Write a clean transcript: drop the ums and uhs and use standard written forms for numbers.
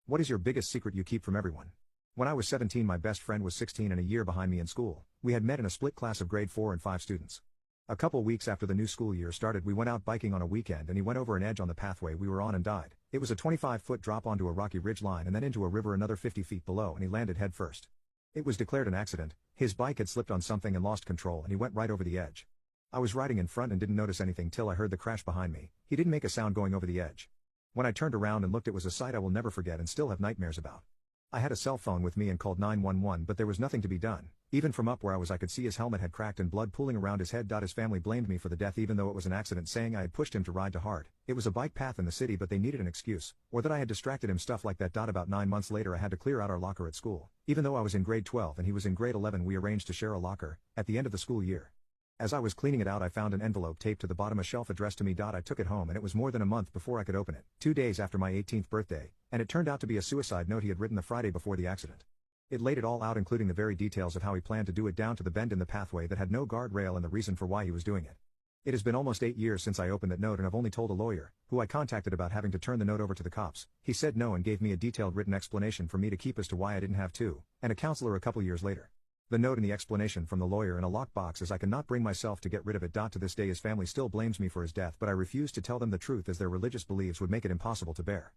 What is your biggest secret you keep from everyone? When I was 17, my best friend was 16 and a year behind me in school. We had met in a split class of grade 4 and 5 students. A couple weeks after the new school year started, we went out biking on a weekend and he went over an edge on the pathway we were on and died. It was a 25-foot drop onto a rocky ridge line and then into a river another 50 feet below, and he landed head first. It was declared an accident. His bike had slipped on something and lost control and he went right over the edge. I was riding in front and didn't notice anything till I heard the crash behind me. He didn't make a sound going over the edge. When I turned around and looked, it was a sight I will never forget and still have nightmares about. I had a cell phone with me and called 911, but there was nothing to be done. Even from up where I was, I could see his helmet had cracked and blood pooling around his head. His family blamed me for the death even though it was an accident, saying I had pushed him to ride too hard. It was a bike path in the city, but they needed an excuse, or that I had distracted him, stuff like that. About 9 months later, I had to clear out our locker at school. Even though I was in grade 12 and he was in grade 11, we arranged to share a locker at the end of the school year. As I was cleaning it out, I found an envelope taped to the bottom, a shelf addressed to me. I took it home and it was more than a month before I could open it. 2 days after my 18th birthday, and it turned out to be a suicide note he had written the Friday before the accident. It laid it all out, including the very details of how he planned to do it, down to the bend in the pathway that had no guardrail and the reason for why he was doing it. It has been almost 8 years since I opened that note, and I've only told a lawyer, who I contacted about having to turn the note over to the cops. He said no and gave me a detailed written explanation for me to keep as to why I didn't have to, and a counselor a couple years later. The note and the explanation from the lawyer in a lockbox, as I cannot bring myself to get rid of it. To this day his family still blames me for his death, but I refuse to tell them the truth as their religious beliefs would make it impossible to bear.